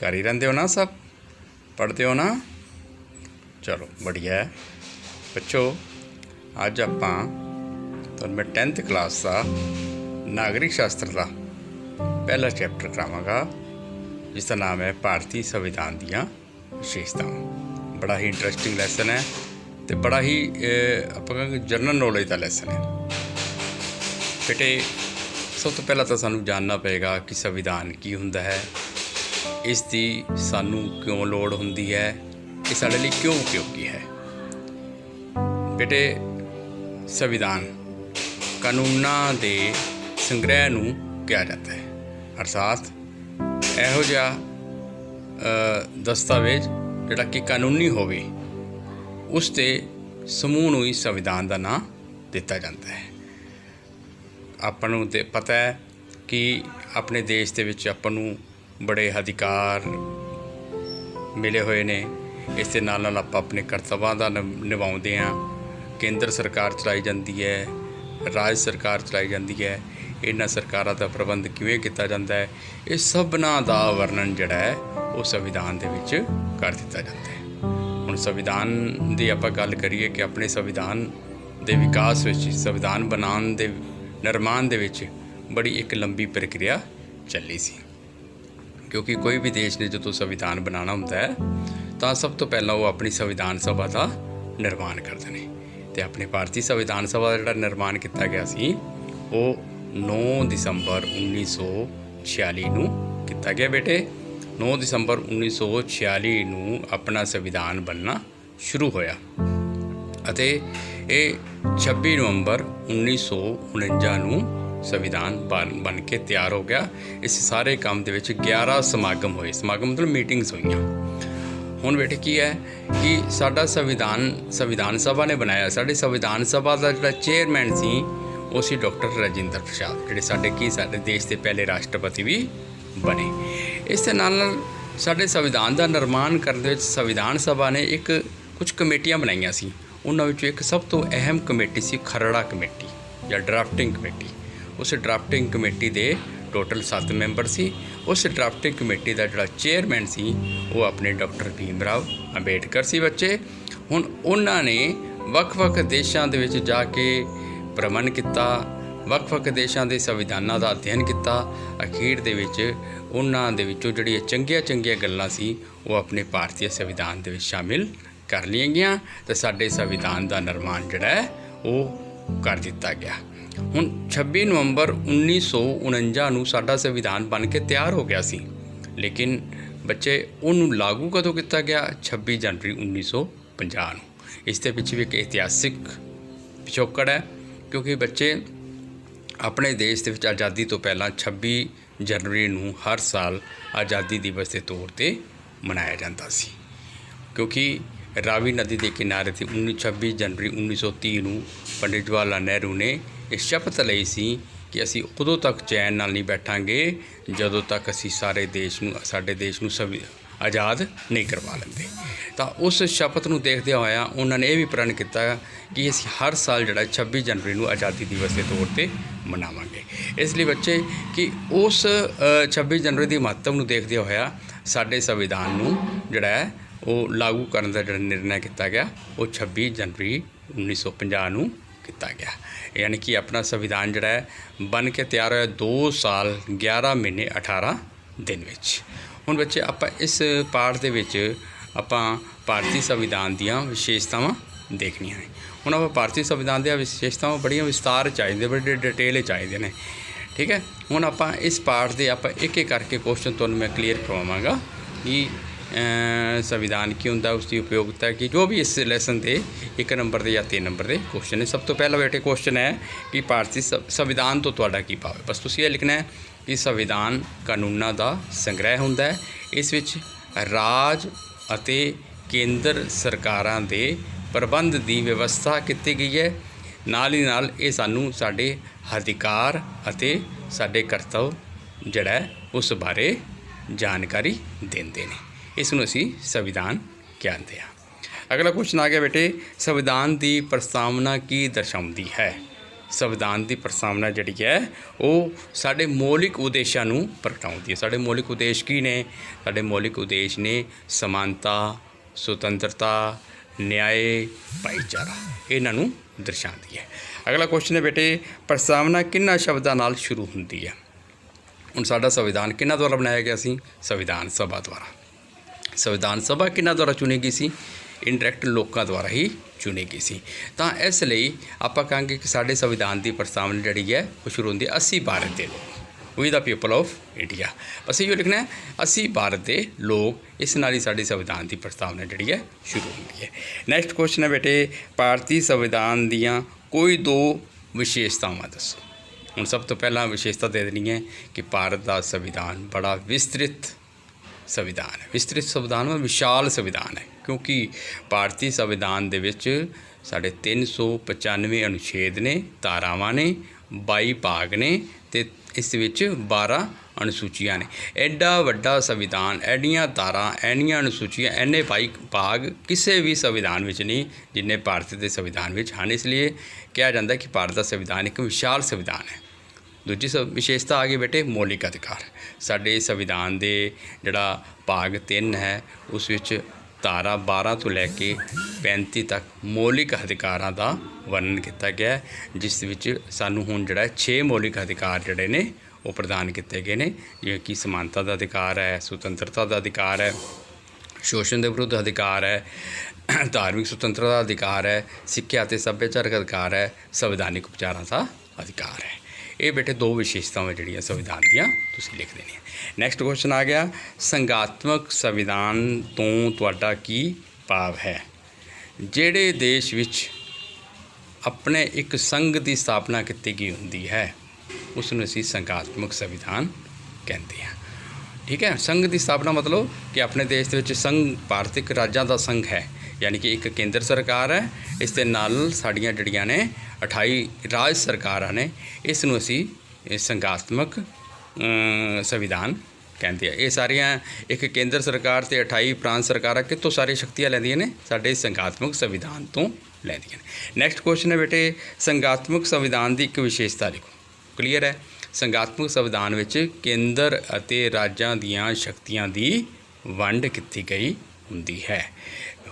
कर ही रहिंदे हो ना, सब पढ़ते हो ना? चलो बढ़िया है बच्चों। अज आपां तुहानूं मैं 10th क्लास का नागरिक शास्त्र का पहला चैप्टर करावांगा, जिसका नाम है भारतीय संविधान दीयां विशेषतावां। बड़ा ही इंटरस्टिंग लैसन है तो बड़ा ही आपां जनरल नॉलेज का लैसन है बेटे। सब तो पहला तो सानूं जानना पेगा कि संविधान की हुंदा है, इसकी सानूं क्यों लोड़ हुंदी है, ये साडे लई क्यों उपयोगी है। बेटे संविधान कानूनां दे संग्रह नूं कहा जाता है, अर्थात इहो जिहा दस्तावेज जिहड़ा कि कानूनी होवे उसके समूह नूं ही संविधान का नाम दिता जाता है। आपां नूं ते पता है कि अपने देश दे विच आपां नूं बड़े अधिकार मिले हुए ने, इस दे नाल नाल आपां अपने कर्तव्यां दा निभाउंदे हां। केंद्र सरकार चलाई जाती है, राज सरकार चलाई जाती है, इन्हां सरकारां दा प्रबंध किवें किया जाता है, ये सबना दा वर्णन जिहड़ा है वो संविधान दे विच कर दिता जाता है। हुण संविधान दी आपां गल करिए कि अपने संविधान दे विकास विच, संविधान बनाउण दे निर्माण दे विच बड़ी एक लंबी प्रक्रिया चली सी, क्योंकि कोई भी देश ने जो संविधान बनाना होंदा है तो सब तो पहला वो अपनी संविधान सभा का निर्माण करते हैं। तो अपने भारतीय संविधान सभा का जिहड़ा निर्माण किया गया सी वो 9 दिसंबर 1946 नूं किया गया बेटे। 9 दिसंबर 1946 नूं अपना संविधान बनना शुरू होया अते ये 26 नवंबर 1949 नूं संविधान बन के तैयार हो गया। इस सारे काम दे विच 11 समागम होए, समागम मतलब मीटिंग्स होईयां। हुण बेटे की है कि साडा संविधान सभा ने बनाया, साडी संविधान सभा का जिहड़ा चेयरमैन सी वो सी डॉक्टर राजेंद्र प्रसाद, जिहड़े साडे देश के पहले राष्ट्रपति भी बने। इस दे नाल साडे संविधान का निर्माण करने विच संविधान सभा ने एक कुछ कमेटियां बनाईयां सी। उन्हां विचों एक सब तो अहम कमेटी सी खरड़ा कमेटी या ड्राफ्टिंग कमेटी। उस ड्राफ्टिंग कमेटी दे टोटल 7 मैंबर सी। उस ड्राफ्टिंग कमेटी का जिहड़ा चेयरमैन सी वो अपने डॉक्टर भीमराव अंबेडकर सी बच्चे। हुण उन्हां ने वख-वख देशां दे विच जाके भ्रमण किया, वख-वख देशां दे संविधानां दा अध्ययन किया। अखीर दे विच उन्हां दे विचों जिहड़ियां चंगियां गल्लां सी वो अपने भारतीय संविधान दे विच शामिल कर लिया गईयां ते साडे संविधान का निर्माण जिहड़ा है वो कर दिता गया। हुण 26 नवंबर 1949 नूं साडा संविधान बन के तैयार हो गया सी, लेकिन बच्चे उन्होंने लागू कदों किया गया? 26 जनवरी 1950 नूं। इस दे पिछे भी एक इतिहासिक पिछोकड़ है, क्योंकि बच्चे अपने देश दे विच आज़ादी तो पहला 26 जनवरी नूं हर साल आज़ादी दिवस के तौर पर मनाया जाता सी, क्योंकि रावी नदी के किनारे से 26 जनवरी 1930 नूं पंडित जवाहर लाल नेहरू ने ये शपथ लई सी कि असी उदों तक चैन नाल नहीं बैठांगे जदों तक असी सारे देश नूं, साडे देश नूं सब आज़ाद नहीं करवा लेंदे। तो उस शपथ नूं देखदे होया उन्होंने ये भी प्रण किया कि असी हर साल जिहड़ा 26 जनवरी नूं आज़ादी दिवस के तौर पर मनावांगे। इसलिए बच्चे कि उस 26 जनवरी की महत्व नूं देखदे होया साडे संविधान नूं जिहड़ा है वो लागू करने का जो निर्णय किया गया वो 26 जनवरी 1950 नूं किया गया। यानी कि अपना संविधान जिहड़ा है बन के तैयार होया 2 साल 11 महीने 18 दिन विच। हुण बच्चे आपां इस पाठ दे विच आपां भारतीय संविधान दीयां विशेषतावां देखणीआं हैं। हुण आपां भारतीय संविधान दीयां विशेषतावां बड़ियां विस्तार चाहिए, बड़े डिटेल चाहिए ने, ठीक है। हुण आपां इस पाठ दे आपां एक एक करके क्वेश्चन तुहानूं मैं क्लीयर करवावांगा कि संविधान की होंदा, उसकी उपयोगिता की, जो भी इस लैसन के 1 नंबर के या 3 नंबर के क्वेश्चन है। सब तो पहला बेटे क्वेश्चन है कि भारतीय संविधान तो तुहाडा की भाव है। बस तुसीं ये लिखना है कि संविधान कानूनां दा संग्रह हुंदा है, इस विच राज अते केंद्र सरकारां दे प्रबंध की व्यवस्था की गई है। नाल ही नाल ये सानूं साडे अधिकार अते साडे कर्तव्य जिहड़ा है उस बारे जानकारी देंदे ने। इसनूं असीं संविधान कहते हैं। अगला क्वेश्चन आ गया बेटे, संविधान की प्रस्तावना की दर्शाउंदी है। संविधान की प्रस्तावना जिहड़ी है वो साडे मौलिक उद्देशां नूं प्रगटाउंदी है। साडे मौलिक उद्देश की ने? साडे मौलिक उद्देश ने समानता, सुतंत्रता, न्याय, भाईचारा, इन्हां नूं दर्शाती है। अगला क्वेश्चन है बेटे, प्रस्तावना किन्हां शब्दां नाल शुरू हुंदी है? हुण साडा संविधान किन्हां द्वारा बनाया गया सी? संविधान सभा द्वारा। संविधान सभा किन्हां द्वारा चुनी गई सी? इंडायरैक्ट लोगों द्वारा ही चुनी गई सी। तो इसलिए आप कहांगे कि साडे संविधान की प्रस्तावना जिहड़ी है वो शुरू होंदी है असी भारत के लोग, we the people of India. बस यो लिखना है असी भारत के लोग, इस नाल ही साडी संविधान की प्रस्तावना जिहड़ी है शुरू होंदी है। नैक्सट क्वेश्चन है बेटे, भारतीय संविधान दियाँ कोई दो विशेषतावां दसो। हुण सब तो पहला विशेषता दे देनी है कि भारत का संविधान बड़ा विस्तृत संविधान है। विस्तृत संविधान में विशाल संविधान है, क्योंकि भारतीय संविधान दे विच साढ़े 395 अनुच्छेद ने, धारावां ने, 22 भाग ने, ते इस विच 12 अनुसूचियां ने। एडा वड्डा संविधान, एडियां धारा, एनियां अनुसूचियां, एने 22 भाग किसी भी संविधान विच नहीं जिन्ने भारत के संविधान विच हैं। इसलिए कहा जाता है कि भारत का संविधान एक विशाल संविधान है। दूजी विशेषता आ गई बेटे मौलिक अधिकार। साडे संविधान दे जिहड़ा भाग 3 है उस विच धारा 12 तो लैके 35 तक मौलिक अधिकारां दा वर्णन किया गया है, जिस विच सानूं हुण जिहड़ा 6 मौलिक अधिकार जिहड़े ने वो प्रदान किए गए हैं, जिवें कि समानता का अधिकार है, सुतंत्रता का अधिकार है, शोषण के विरुद्ध अधिकार है, धार्मिक सुतंत्रता का अधिकार है, सिक्ख्या ते सभ्याचारक अधिकार है, संवैधानिक उपचारां का अधिकार है। ये बेटे दो विशेषतावां जिहड़ियां संविधान दियां तुसीं लिख देनियां। नैक्सट क्वेश्चन आ गया, संघात्मक संविधान तो तुहाडा की भाव है? जिहड़े देश विच अपने एक संघ की स्थापना की गई हुंदी है उसनूं असीं संघात्मक संविधान कहते हैं। ठीक है, संघ की स्थापना मतलब कि अपने देश दे विच संघ भारतिक राज्यां का संघ है, यानी कि एक केंद्र सरकार है, इस दे नाल साड़ियाँ जड़ियाँ ने 28 राज सरकारां ने, इस नूं असीं संघात्मक संविधान कहते हैं। ये सारियां एक केंद्र सरकार ते 28 प्रांत सरकारां कितों सारी शक्तियां लैंदियां ने? साडे संघात्मक संविधान तो लैंदियां ने। नैक्सट क्वेश्चन है बेटे, संघात्मक संविधान की एक विशेषता लिखो। क्लीयर है, संघात्मक संविधान विच केंद्र अते राज्यां दीयां शक्तियां दी वंड कीती गई हुंदी है।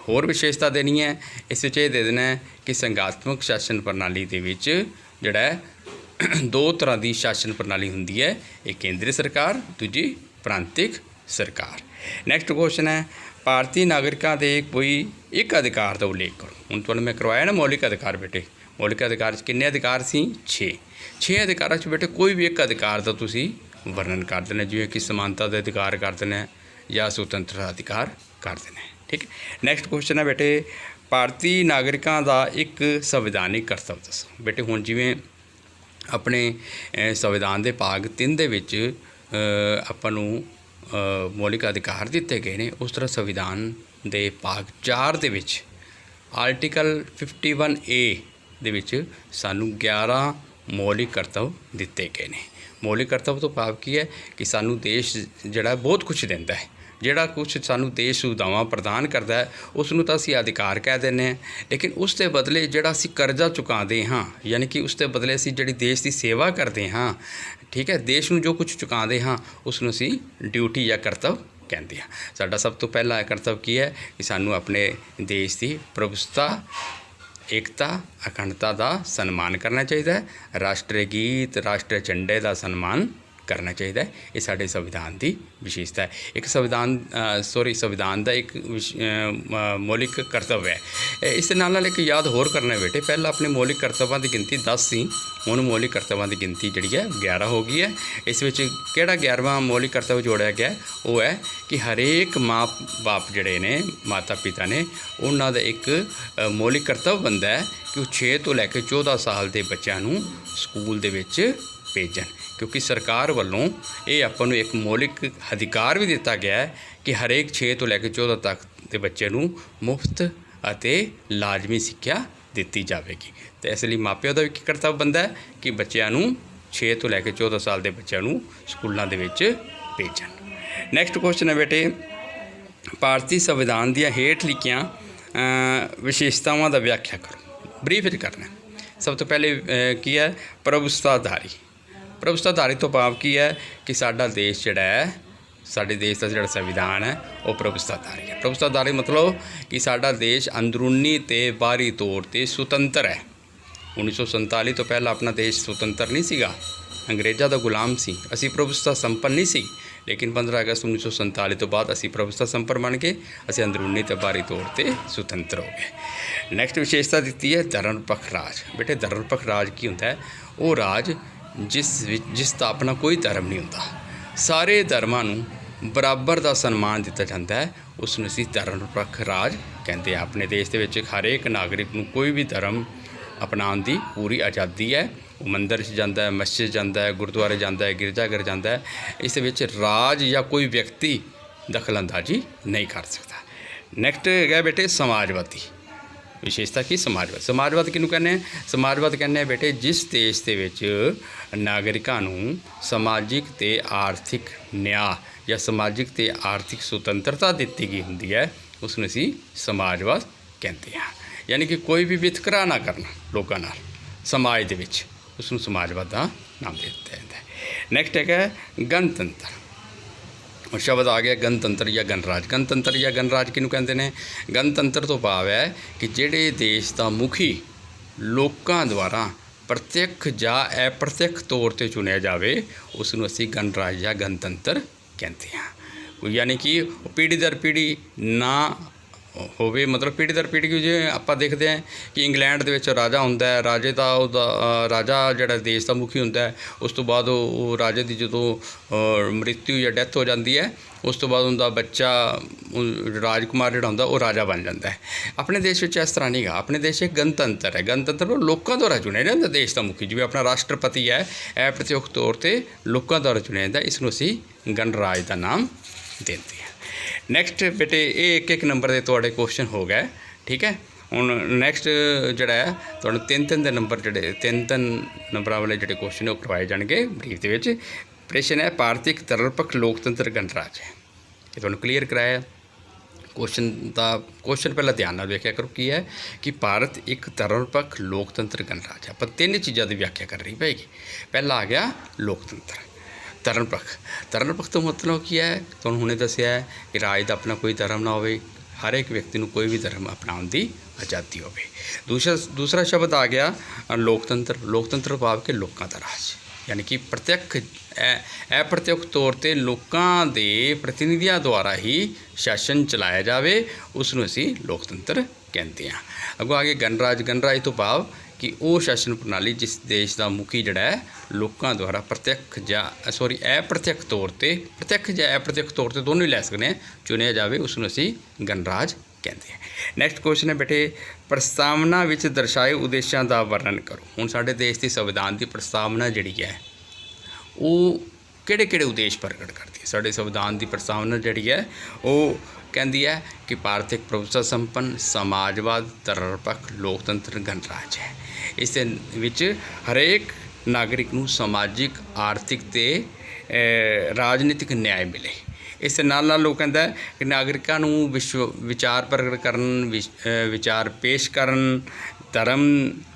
होर विशेषता देनी है, इस विच दे देना है कि संघात्मक शासन प्रणाली दे विच जिहड़ा है 2 तरह की शासन प्रणाली हुंदी है, एक केंद्रीय सरकार, दूजी प्रांतिक सरकार। नैक्सट क्वेश्चन है, भारतीय नागरिकों के कोई एक अधिकार का उल्लेख करो। हुण तुहानूं मैं करवाया ना मौलिक अधिकार बेटे, मौलिक अधिकार किन्ने अधिकार सी? 6 अधिकारां च बेटे कोई भी एक अधिकार का तुसीं वर्णन कर देना, जिवें कि समानता का अधिकार कर देना या स्वतंत्रता अधिकार कर देना। ठीक है, नैक्सट क्वेश्चन है बेटे, भारतीय नागरिकों का एक संविधानिक कर्तव्य दसो। बेटे हुण जिवें अपने संविधान के भाग 3 दे विच आपां नूं मौलिक अधिकार दिते गए हैं, उस तरह संविधान के भाग 4 दे विच आर्टिकल 51A दे विच सानूं 11 मौलिक कर्तव्य दिते गए हैं। मौलिक कर्तव्य तो भाव की है कि सानूं देश जिहड़ा बहुत कुछ दिंदा है, जिहड़ा कुछ सानूं देश सुविधावां प्रदान करता है उसनूं तां असीं अधिकार कह दिंदे हैं, लेकिन उस दे बदले जिहड़ा असीं करजा चुकाते हाँ, यानी कि उस दे बदले असीं जिहड़ी देश की सेवा करते हाँ, ठीक है, देश नूं जो कुछ चुकाते हाँ उसनूं असीं ड्यूटी या कर्तव्य कहते हैं। साडा सब तो पहला कर्तव्य की है कि सानूं अपने देश की प्रभुसत्ता, एकता, अखंडता का सन्मान करना चाहिए, राष्ट्रीय गीत, राष्ट्रीय झंडे का सन्मान करना चाहिए। ये साडे संविधान की विशेषता है। एक संविधान का एक मौलिक कर्तव्य है। इस नाल एक याद होर करना है बेटे, पहला अपने मौलिक कर्तव्यों की गिनती 10 सी, हुण मौलिक कर्तव्यों की गिनती जी है 11 हो गई है। इस विच किहड़ा 11वां मौलिक कर्तव्य जोड़िया गया वो है कि हरेक माँ बाप जिहड़े ने, माता पिता ने, उन्हां दा एक मौलिक कर्तव्य बनता है कि वो 6 तो लैके 14 साल के बच्चों नूं स्कूल दे विच भेजन, क्योंकि सरकार वालों ये आपां नूं एक मौलिक अधिकार भी दिता गया है कि हरेक 6 तो लैके 14 तक के बच्चे नूं मुफ्त अते लाजमी सिक्ख्या दिती जाएगी। तो इसलिए मापिओ का भी कर्तव्य बनता है कि बच्चों नूं 6 तो लैके 14 साल के बच्चों नूं स्कूलों दे विच भेजन। नैक्सट क्वेश्चन है बेटे, भारतीय संविधान दीयां हेठ लिखियां विशेषतावां दा व्याख्या करो। ब्रीफ करना है। सब तो पहले की है प्रभुसत्ताधारी। प्रभुसत्ताधारी तो भाव की है कि साडा देश जिहड़ा है, साडे देश का जिहड़ा संविधान है वो प्रभुसत्ताधारी है। प्रभुसत्ताधारी मतलब कि साडा देश अंदरूनी ते बाहरी तौर ते सुतंत्र है। 1947 तो पहला अपना देश सुतंत्र नहीं सीगा, अंग्रेज़ों का गुलाम सी, असी प्रभुसत्ता संपन्न नहीं सी। लेकिन 15 अगस्त 1947 तो बाद असी प्रभुसत्ता संपन्न बन गए, असी अंदरूनी ते बाहरी तौर पर सुतंत्र हो गए। नैक्सट विशेषता दी है धर्म निरपक्ष राज। बेटे धर्म निरपक्ष राज की होंदा है? वो राज जिसका अपना कोई धर्म नहीं होता, सारे धर्मां नूं बराबर का सन्मान दिता जाता है, उसनूं असीं धर्म निरपक्ष राज कहते हैं। अपने देश के विच हर एक नागरिक नूं कोई भी धर्म अपनाउण दी पूरी आज़ादी है। वो मंदिर जाता है, मस्जिद जाता है, गुरुद्वारे जाता है, गिरजाघर जाता है। इस विच राज या कोई व्यक्ति दखल अंदाजी नहीं कर सकता। नैक्सट है बेटे समाजवादी। विशेषता की समाजवाद। समाजवाद किनू कहने? समाजवाद कहने बेटे जिस देश के विच नागरिकां नूं समाजिक ते आर्थिक न्याय या समाजिक ते आर्थिक सुतंत्रता दिती गई हुंदी है, उसनूं असीं समाजवाद कहते हैं। यानी कि कोई भी वितकरा ना करना लोगों नाल समाज दे विच, उसनूं समाजवाद का नाम दे दिता जाता है। नैक्सट है गणतंत्र। और शब्द आ गया गणतंत्र या गणराज। गणतंत्र या गणराज किनू कहते हैं? गणतंत्र तो भाव है कि जिहड़े देश का मुखी लोकां द्वारा प्रत्यक्ष या अप्रत्यक्ष तौर पर चुनिया जाए, उसनूं असीं गणराज या गणतंत्र कहते हैं। यानी कि पीढ़ी दर पीढ़ी ना होवे, मतलब पीढ़ी दर पीढ़ी जिवें आपां देखते हैं कि इंग्लैंड दे विच राजा हुंदा है, राजे दा राजा जिहड़ा देश का मुखी हुंदा है, उस तो बाद वो राजे की जदों मृत्यु या डैथ हो जाती है, उस तो बाद उनका बच्चा राजकुमार जिहड़ा हुंदा वो राजा बन जाता है। अपने देश में इस तरह नहीं गा। अपने देश एक गणतंत्र है। गणतंत्र लोगों द्वारा चुनिया जाता देश का मुखी, जिवें अपना राष्ट्रपति है, अप्रत्यक्ष तौर पर लोगों द्वारा चुनिया जाता, इसनूं असीं गणराज का नाम देते हैं। नैक्सट बेटे ये एक नंबर के तुहाडे क्वेश्चन हो गए, ठीक है। हुण नैक्सट जिहड़ा है तुहानूं तीन नंबर जिहड़े तीन नंबरां वाले जिहड़े क्वेश्चन वो करवाए जाणगे ब्रीफ दे विच। प्रश्न है भारत एक धर्म निरपक्ष लोकतंत्र गणराज है। ये तुहानूं क्लीयर कराया क्वेश्चन पहला ध्यान नाल वेखिया करो की है कि भारत एक धर्म निरपक्ष लोकतंत्र गणराज है। पर तीन चीज़ों की व्याख्या करनी पेगी। पहला आ गया लोकतंत्र। धर्म निरपक्ष तो मतलब की है? तो हुणे दसिया है कि राज का अपना कोई धर्म ना होवे, हर एक व्यक्ति को कोई भी धर्म अपनाउण दी आज़ादी होवे। दूसरा शब्द आ गया लोकतंत्र। लोकतंत्र भाव के लोगों का राज, यानी कि प्रत्यक्ष अप्रत्यक्ष तौर पर लोगों के प्रतिनिधियों द्वारा ही शासन चलाया जाए, उसनूं असीं लोकतंत्र कहते हैं। अगों आगे गणराज। गणराज तो भाव कि वो शासन प्रणाली जिस देश का मुखी जिहड़ा है लोगों द्वारा प्रत्यक्ष या अप्रत्यक्ष तौर पर, प्रत्यक्ष या अप्रत्यक्ष तौर पर दोनों ही लै सकते हैं, चुनिया जाए, उसनूं असीं गणराज कहते हैं। नैक्सट क्वेश्चन है बेटे प्रस्तावना विच दर्शाए उद्देश्यों का वर्णन करो। हुण साडे देश की संविधान की प्रस्तावना जिहड़ी है वो किहड़े उद्देश प्रगट करती है? साडे संविधान की प्रस्तावना जिहड़ी है वो कहती है कि भारत एक प्रभुसत्ता संपन्न समाजवाद धर्म निरपक्ष लोकतंत्र गणराज है। इस विच हरेक नागरिक नूं समाजिक आर्थिक ते राजनीतिक न्याय मिले। इस नाल लोग कहता है कि नागरिकों नूं विचार प्रगट करन, विचार पेश करन, धर्म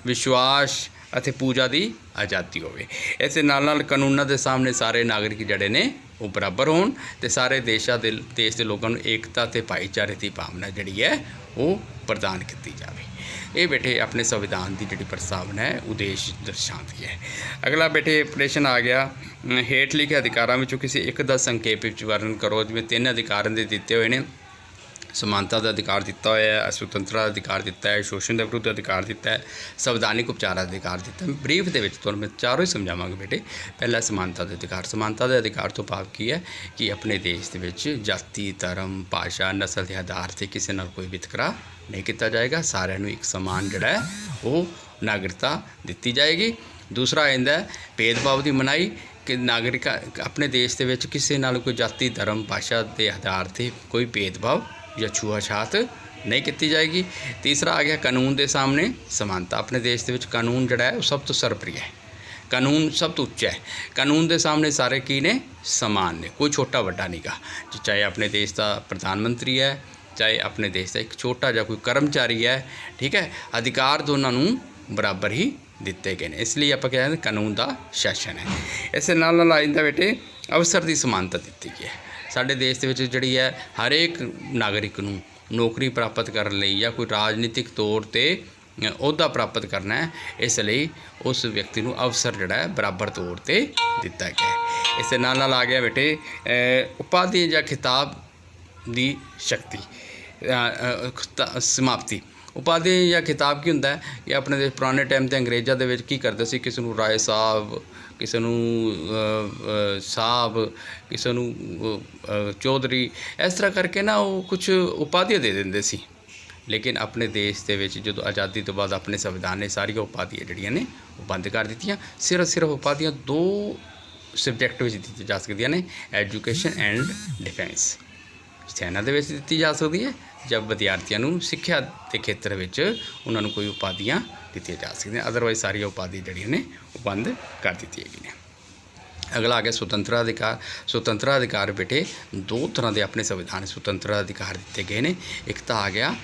विश्वास अते पूजा की आज़ादी होवे। इस नाल कानूनां दे सामने सारे नागरिक जिहड़े ने वो बराबर होण ते सारे देश के लोगों को एकता ते भाईचारे की भावना जिहड़ी है वो प्रदान की जाए। ये बेटे अपने संविधान की जिहड़ी प्रस्तावना है उद्देश्य दर्शाती है। अगला बेटे प्रश्न आ गया हेठ लिखे अधिकारों में किसी एक का संक्षेप वर्णन करो। जिवें 3 अधिकार दिते हुए हैं, समानता का अधिकार दिता हुआ है, स्वतंत्रता का अधिकार दिता है, शोषण के विरुद्ध अधिकार दिता है, संवैधानिक उपचार अधिकार दिता है। ब्रीफ के तुहानूं मैं चारों ही समझावांगा बेटे। पहला समानता का अधिकार। समानता का अधिकार तो भाव की है कि अपने देश के विच जाति धर्म भाषा नस्ल के आधार से किसी नाल कोई वितकरा नहीं किया जाएगा, सारिਆਂ ਨੂੰ एक समान जिहड़ा है वो नागरिकता दी जाएगी। दूसरा आइंदा है भेदभाव की मनाही कि नागरिक अपने देश के विच किसी नाल कोई जाति धर्म भाषा के आधार से कोई भेदभाव या छूआछात नहीं की जाएगी। तीसरा आ गया कानून के सामने समानता। अपने देश के विच कानून जिहड़ा है वो सब तो सर्वोपरि है, कानून सब तो उच्चा है। कानून के सामने सारे की ने समान ने, कोई छोटा वड्डा नहीं गा। चाहे अपने देश का प्रधानमंत्री है, चाहे अपने देश का एक छोटा जा कोई कर्मचारी है, ठीक है, अधिकार दोनों बराबर ही ਦਿੱਤੇ ਗਏ ਨੇ। ਇਸ ਲਈ ਆਪਾਂ ਕਹਿੰਦੇ ਕਾਨੂੰਨ ਦਾ ਸ਼ਾਸਨ ਹੈ। ਇਸ ਨਾਲ ਨਾਲ ਆ ਜਾਂਦਾ ਬੇਟੇ ਅਵਸਰ ਦੀ ਸਮਾਨਤਾ ਦਿੱਤੀ ਗਈ ਹੈ। ਸਾਡੇ ਦੇਸ਼ ਦੇ ਵਿੱਚ ਜਿਹੜੀ ਹੈ ਹਰੇਕ ਨਾਗਰਿਕ ਨੂੰ ਨੌਕਰੀ ਪ੍ਰਾਪਤ ਕਰਨ ਲਈ ਜਾਂ ਕੋਈ ਰਾਜਨੀਤਿਕ ਤੌਰ 'ਤੇ ਅਹੁਦਾ ਪ੍ਰਾਪਤ ਕਰਨਾ ਹੈ, ਇਸ ਲਈ ਉਸ ਵਿਅਕਤੀ ਨੂੰ ਅਵਸਰ ਜਿਹੜਾ ਹੈ ਬਰਾਬਰ ਤੌਰ 'ਤੇ ਦਿੱਤਾ ਗਿਆ ਹੈ। ਇਸ ਦੇ ਨਾਲ ਨਾਲ ਆ ਗਿਆ ਬੇਟੇ ਉਪਾਧੀ ਜਾਂ ਖਿਤਾਬ ਦੀ ਸ਼ਕਤੀ ਸਮਾਪਤੀ। ਉਪਾਧੀ ਜਾਂ ਖਿਤਾਬ ਕੀ ਹੁੰਦਾ ਹੈ ਕਿ ਆਪਣੇ ਦੇ ਪੁਰਾਣੇ ਟਾਈਮ 'ਤੇ ਅੰਗਰੇਜ਼ਾਂ ਦੇ ਵਿੱਚ ਕੀ ਕਰਦੇ ਸੀ, ਕਿਸੇ ਨੂੰ ਰਾਏ ਸਾਹਿਬ, ਕਿਸੇ ਨੂੰ ਸਾਹਿਬ, ਕਿਸੇ ਨੂੰ ਚੌਧਰੀ, ਇਸ ਤਰ੍ਹਾਂ ਕਰਕੇ ਨਾ ਉਹ ਕੁਛ ਉਪਾਧੀਆਂ ਦੇ ਦਿੰਦੇ ਸੀ। ਲੇਕਿਨ ਆਪਣੇ ਦੇਸ਼ ਦੇ ਵਿੱਚ ਜਦੋਂ ਆਜ਼ਾਦੀ ਤੋਂ ਬਾਅਦ ਆਪਣੇ ਸੰਵਿਧਾਨ ਨੇ ਸਾਰੀਆਂ ਉਪਾਧੀਆਂ ਜਿਹੜੀਆਂ ਨੇ ਉਹ ਬੰਦ ਕਰ ਦਿੱਤੀਆਂ। ਸਿਰਫ ਉਪਾਧੀਆਂ 2 ਸਬਜੈਕਟ ਵਿੱਚ ਦਿੱਤੀਆਂ ਜਾ ਸਕਦੀਆਂ ਨੇ, ਐਜੂਕੇਸ਼ਨ ਐਂਡ ਡਿਫੈਂਸ। ਸੈਨਾ ਦੇ ਵਿੱਚ ਦਿੱਤੀ ਜਾ ਸਕਦੀ ਹੈ ਜਾਂ ਵਿਦਿਆਰਥੀਆਂ ਨੂੰ ਸਿੱਖਿਆ ਦੇ ਖੇਤਰ ਵਿੱਚ ਉਹਨਾਂ ਨੂੰ ਕੋਈ ਉਪਾਧੀਆਂ ਦਿੱਤੀਆਂ ਜਾ ਸਕਦੀਆਂ। ਅਦਰਵਾਈਜ਼ ਸਾਰੀਆਂ ਉਪਾਧੀਆਂ ਜਿਹੜੀਆਂ ਨੇ ਉਹ ਬੰਦ ਕਰ ਦਿੱਤੀਆਂ ਗਈਆਂ। ਅਗਲਾ ਆ ਗਿਆ ਸੁਤੰਤਰ ਅਧਿਕਾਰ। ਸੁਤੰਤਰ ਅਧਿਕਾਰ ਬੇਟੇ 2 ਤਰ੍ਹਾਂ ਦੇ ਆਪਣੇ ਸੰਵਿਧਾਨ ਸੁਤੰਤਰ ਅਧਿਕਾਰ ਦਿੱਤੇ ਗਏ ਨੇ। ਇੱਕ ਤਾਂ ਆ ਗਿਆ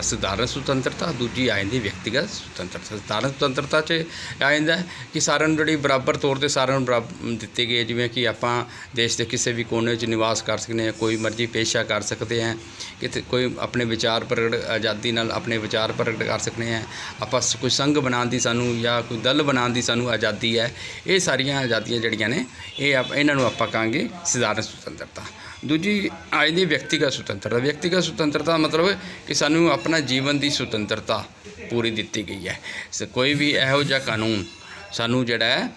ਸਧਾਰਨ ਸੁਤੰਤਰਤਾ, ਦੂਜੀ ਆ ਜਾਂਦੀ ਵਿਅਕਤੀਗਤ ਸੁਤੰਤਰਤਾ। ਸਧਾਰਨ ਸੁਤੰਤਰਤਾ 'ਚ ਆ ਜਾਂਦਾ ਕਿ ਸਾਰਿਆਂ ਨੂੰ ਜਿਹੜੀ ਬਰਾਬਰ ਤੌਰ 'ਤੇ ਸਾਰਿਆਂ ਨੂੰ ਦਿੱਤੀ ਗਈ, ਜਿਵੇਂ ਕਿ ਆਪਾਂ ਦੇਸ਼ ਦੇ ਕਿਸੇ ਵੀ ਕੋਨੇ 'ਚ ਨਿਵਾਸ ਕਰ ਸਕਦੇ ਹਾਂ, ਕੋਈ ਮਰਜ਼ੀ ਪੇਸ਼ਾ ਕਰ ਸਕਦੇ ਹਾਂ, ਕਿਤੇ ਕੋਈ ਆਪਣੇ ਵਿਚਾਰ ਪ੍ਰਗਟ ਆਜ਼ਾਦੀ ਨਾਲ ਆਪਣੇ ਵਿਚਾਰ ਪ੍ਰਗਟ ਕਰ ਸਕਦੇ ਹਾਂ, ਆਪਾਂ ਕੋਈ ਸੰਘ ਬਣਾਉਣ ਦੀ ਸਾਨੂੰ ਜਾਂ ਕੋਈ ਦਲ ਬਣਾਉਣ ਦੀ ਸਾਨੂੰ ਆਜ਼ਾਦੀ ਹੈ। ਇਹ ਸਾਰੀਆਂ ਆਜ਼ਾਦੀਆਂ ਜਿਹੜੀਆਂ ਨੇ ਇਹਨਾਂ ਨੂੰ ਆਪਾਂ ਕਹਾਂਗੇ ਸਧਾਰਨ ਸੁਤੰਤਰਤਾ। ਦੂਜੀ ਆ ਜਾਂਦੀ ਵਿਅਕਤੀਗਤ ਸੁਤੰਤਰਤਾ। ਵਿਅਕਤੀਗਤ ਸੁਤੰਤਰਤਾ ਮਤਲਬ ਕਿ ਸਾਨੂੰ ਆਪਣਾ ਜੀਵਨ ਦੀ ਸੁਤੰਤਰਤਾ ਪੂਰੀ ਦਿੱਤੀ ਗਈ ਹੈ। ਕੋਈ ਵੀ ਇਹੋ ਜਿਹਾ ਕਾਨੂੰਨ ਸਾਨੂੰ ਜਿਹੜਾ ਹੈ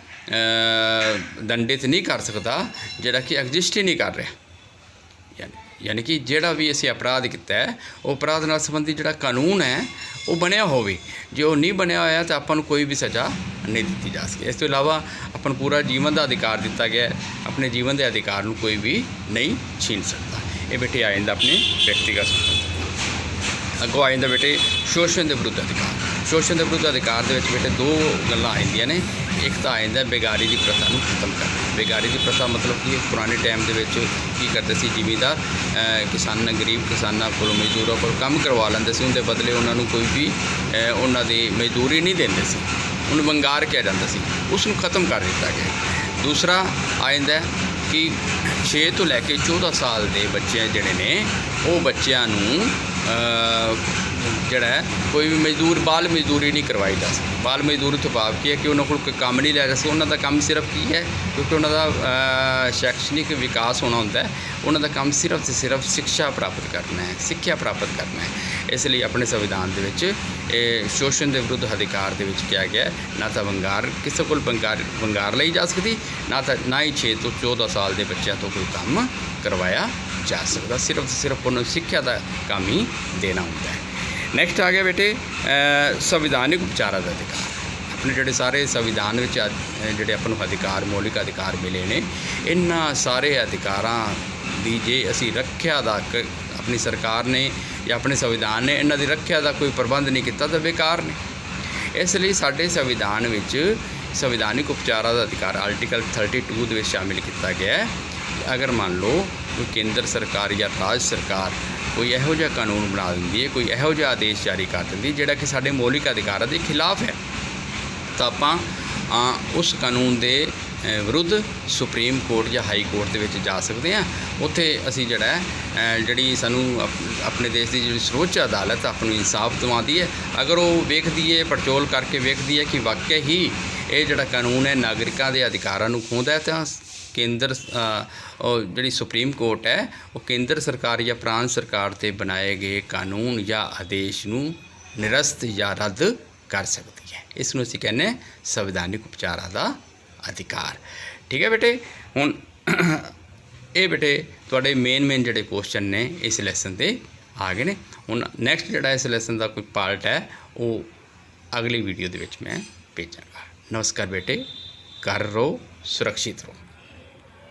ਦੰਡਿਤ ਨਹੀਂ ਕਰ ਸਕਦਾ ਜਿਹੜਾ ਕਿ ਐਗਜ਼ਿਸਟ ਹੀ ਨਹੀਂ ਕਰ ਰਿਹਾ। ਯਾਨੀ ਕਿ ਜਿਹੜਾ ਵੀ ਅਸੀਂ ਅਪਰਾਧ ਕੀਤਾ ਹੈ ਉਹ ਅਪਰਾਧ ਨਾਲ ਸੰਬੰਧਿਤ ਜਿਹੜਾ ਕਾਨੂੰਨ ਹੈ ਉਹ ਬਣਿਆ ਹੋਵੇ। ਜੇ ਉਹ ਨਹੀਂ ਬਣਿਆ ਹੋਇਆ ਤਾਂ ਆਪਾਂ ਨੂੰ ਕੋਈ ਵੀ ਸਜ਼ਾ ਨਹੀਂ ਦਿੱਤੀ ਜਾ ਸਕਦੀ। ਇਸ ਤੋਂ ਇਲਾਵਾ ਆਪਾਂ ਨੂੰ ਪੂਰਾ ਜੀਵਨ ਦਾ ਅਧਿਕਾਰ ਦਿੱਤਾ ਗਿਆ। ਆਪਣੇ ਜੀਵਨ ਦੇ ਅਧਿਕਾਰ ਨੂੰ ਕੋਈ ਵੀ ਨਹੀਂ ਛੀਨ ਸਕਦਾ। ਇਹ ਬੇਟੇ ਆ ਜਾਂਦਾ ਆਪਣੇ ਵਿਅਕਤੀਗਤ ਸੁਤੰਤਰਤਾ। ਅੱਗੋਂ ਆ ਜਾਂਦਾ ਬੇਟੇ ਸ਼ੋਸ਼ਣ ਦੇ ਵਿਰੁੱਧ ਅਧਿਕਾਰ। ਸ਼ੋਸ਼ਣ ਦੇ ਵਿਰੁੱਧ ਅਧਿਕਾਰ ਦੇ ਵਿੱਚ ਬੇਟੇ 2 ਗੱਲਾਂ ਆ ਜਾਂਦੀਆਂ ਨੇ। ਇੱਕ ਤਾਂ ਆ ਜਾਂਦਾ ਬੇਗਾਰੀ ਦੀ ਪ੍ਰਥਾ ਨੂੰ ਖਤਮ ਕਰਨਾ। ਬੇਗਾਰੀ ਦੀ ਪ੍ਰਥਾ ਮਤਲਬ ਕਿ ਪੁਰਾਣੇ ਟਾਈਮ ਦੇ ਵਿੱਚ ਕੀ ਕਰਦੇ ਸੀ, ਜ਼ਿਮੀਂਦਾਰ ਗਰੀਬ ਕਿਸਾਨਾਂ ਕੋਲੋਂ ਮਜ਼ਦੂਰਾਂ ਕੋਲ ਕੰਮ ਕਰਵਾ ਲੈਂਦੇ ਸੀ, ਉਹਦੇ ਬਦਲੇ ਉਹਨਾਂ ਨੂੰ ਕੋਈ ਵੀ ਉਹਨਾਂ ਦੀ ਮਜ਼ਦੂਰੀ ਨਹੀਂ ਦਿੰਦੇ ਸੀ, ਉਹਨੂੰ ਵੰਗਾਰ ਕਿਹਾ ਜਾਂਦਾ ਸੀ। ਉਸ ਨੂੰ ਖਤਮ ਕਰ ਦਿੱਤਾ ਗਿਆ। ਦੂਸਰਾ ਆ ਜਾਂਦਾ ਕਿ 6 ਤੋਂ ਲੈ ਕੇ 14 ਸਾਲ ਦੇ ਬੱਚੇ ਜਿਹੜੇ ਨੇ ਉਹ ਬੱਚਿਆਂ ਨੂੰ ਜਿਹੜਾ ਕੋਈ ਵੀ ਬਾਲ ਮਜ਼ਦੂਰੀ ਨਹੀਂ ਕਰਵਾਈ ਜਾ ਸਕਦੀ। ਬਾਲ ਮਜ਼ਦੂਰੀ ਤੋਂ ਭਾਵ ਕੀ ਹੈ ਕਿ ਉਹਨਾਂ ਕੋਲ ਕੋਈ ਕੰਮ ਨਹੀਂ ਲੈ ਸਕਦਾ। ਉਹਨਾਂ ਦਾ ਕੰਮ ਸਿਰਫ ਕੀ ਹੈ, ਕਿਉਂਕਿ ਉਹਨਾਂ ਦਾ ਸ਼ੈਕਸ਼ਨਿਕ ਵਿਕਾਸ ਹੋਣਾ ਹੁੰਦਾ ਹੈ, ਉਹਨਾਂ ਦਾ ਕੰਮ ਸਿਰਫ ਤੇ ਸਿਰਫ ਸਿੱਖਿਆ ਪ੍ਰਾਪਤ ਕਰਨਾ ਹੈ, ਸਿੱਖਿਆ ਪ੍ਰਾਪਤ ਕਰਨਾ ਹੈ। ਇਸ ਲਈ ਆਪਣੇ ਸੰਵਿਧਾਨ ਦੇ ਵਿੱਚ ਇਹ ਸ਼ੋਸ਼ਣ ਦੇ ਵਿਰੁੱਧ ਅਧਿਕਾਰ ਦੇ ਵਿੱਚ ਕਿਹਾ ਗਿਆ ਨਾ ਤਾਂ ਵੰਗਾਰ ਕਿਸੇ ਕੋਲ ਵੰਗਾਰ ਲਈ ਜਾ ਸਕਦੀ, ਨਾ ਹੀ 6 ਤੋਂ 14 ਸਾਲ ਦੇ ਬੱਚਿਆਂ ਤੋਂ ਕੋਈ ਕੰਮ ਕਰਵਾਇਆ ਜਾ ਸਕਦਾ। ਸਿਰਫ ਉਹਨਾਂ ਨੂੰ ਸਿੱਖਿਆ ਦਾ ਕੰਮ ਹੀ ਦੇਣਾ ਹੁੰਦਾ ਹੈ। ਨੈਕਸਟ ਆ ਗਿਆ ਬੇਟੇ ਸੰਵਿਧਾਨਿਕ ਉਪਚਾਰਾਂ ਦਾ ਅਧਿਕਾਰ। ਆਪਣੇ ਜਿਹੜੇ ਸਾਰੇ ਸੰਵਿਧਾਨ ਵਿੱਚ ਜਿਹੜੇ ਆਪਾਂ ਨੂੰ ਅਧਿਕਾਰ ਮੌਲਿਕ ਅਧਿਕਾਰ ਮਿਲੇ ਨੇ, ਇਹਨਾਂ ਸਾਰੇ ਅਧਿਕਾਰਾਂ ਦੀ ਜੇ ਅਸੀਂ ਰੱਖਿਆ ਦਾ ਆਪਣੀ ਸਰਕਾਰ ਨੇ ਜਾਂ ਆਪਣੇ ਸੰਵਿਧਾਨ ਨੇ ਇਹਨਾਂ ਦੀ ਰੱਖਿਆ ਦਾ ਕੋਈ ਪ੍ਰਬੰਧ ਨਹੀਂ ਕੀਤਾ ਤਾਂ ਬੇਕਾਰ ਨੇ। ਇਸ ਲਈ ਸਾਡੇ ਸੰਵਿਧਾਨ ਵਿੱਚ ਸੰਵਿਧਾਨਿਕ ਉਪਚਾਰਾਂ ਦਾ ਅਧਿਕਾਰ ਆਰਟੀਕਲ 32 ਦੇ ਵਿੱਚ ਸ਼ਾਮਿਲ ਕੀਤਾ ਗਿਆ ਹੈ। ਅਗਰ ਮੰਨ ਲਓ ਕੋਈ ਕੇਂਦਰ ਸਰਕਾਰ ਜਾਂ ਰਾਜ ਸਰਕਾਰ ਕੋਈ ਇਹੋ ਜਿਹਾ ਕਾਨੂੰਨ ਬਣਾ ਦਿੰਦੀ ਹੈ, ਕੋਈ ਇਹੋ ਜਿਹਾ ਆਦੇਸ਼ ਜਾਰੀ ਕਰ ਦਿੰਦੀ ਜਿਹੜਾ ਕਿ ਸਾਡੇ ਮੌਲਿਕ ਅਧਿਕਾਰਾਂ ਦੇ ਖਿਲਾਫ ਹੈ, ਤਾਂ ਆਪਾਂ ਉਸ ਕਾਨੂੰਨ ਦੇ ਵਿਰੁੱਧ ਸੁਪਰੀਮ ਕੋਰਟ ਜਾਂ ਹਾਈ ਕੋਰਟ ਦੇ ਵਿੱਚ ਜਾ ਸਕਦੇ ਹਾਂ। ਉੱਥੇ ਅਸੀਂ ਜਿਹੜੀ ਸਾਨੂੰ ਆਪਣੇ ਦੇਸ਼ ਦੀ ਜਿਹੜੀ ਸਰਵਉੱਚ ਅਦਾਲਤ ਆਪਾਂ ਨੂੰ ਇਨਸਾਫ ਦਿਵਾਉਂਦੀ ਹੈ। ਅਗਰ ਉਹ ਵੇਖਦੀ ਹੈ, ਪੜਚੋਲ ਕਰਕੇ ਵੇਖਦੀ ਹੈ ਕਿ ਵਾਕਿਆ ਹੀ ਇਹ ਜਿਹੜਾ ਕਾਨੂੰਨ ਹੈ ਨਾਗਰਿਕਾਂ ਦੇ ਅਧਿਕਾਰਾਂ ਨੂੰ ਖੋਹਦਾ ਹੈ, ਤਾਂ ਕੇਂਦਰ ਜਿਹੜੀ ਸੁਪਰੀਮ ਕੋਰਟ ਹੈ ਉਹ ਕੇਂਦਰ ਸਰਕਾਰ ਜਾਂ ਪ੍ਰਾਂਤ ਸਰਕਾਰ 'ਤੇ ਬਣਾਏ ਗਏ ਕਾਨੂੰਨ ਜਾਂ ਆਦੇਸ਼ ਨੂੰ ਨਿਰਸਤ ਜਾਂ ਰੱਦ ਕਰ ਸਕਦੀ ਹੈ। ਇਸ ਨੂੰ ਅਸੀਂ ਕਹਿੰਦੇ ਸੰਵਿਧਾਨਿਕ ਉਪਚਾਰਾਂ ਦਾ ਅਧਿਕਾਰ। ਠੀਕ ਹੈ ਬੇਟੇ। ਹੁਣ ਇਹ ਬੇਟੇ ਤੁਹਾਡੇ ਮੇਨ ਜਿਹੜੇ ਕੁਐਸਚਨ ਨੇ ਇਸ ਲੈਸਨ 'ਤੇ ਆ ਗਏ ਨੇ। ਹੁਣ ਨੈਕਸਟ ਜਿਹੜਾ ਇਸ ਲੈਸਨ ਦਾ ਕੋਈ ਪਾਰਟ ਹੈ ਉਹ ਅਗਲੀ ਵੀਡੀਓ ਦੇ ਵਿੱਚ ਮੈਂ ਭੇਜਾਂਗਾ। ਨਮਸਕਾਰ ਬੇਟੇ। ਘਰ ਰਹੋ, ਸੁਰੱਖਿਅਤ ਰਹੋ।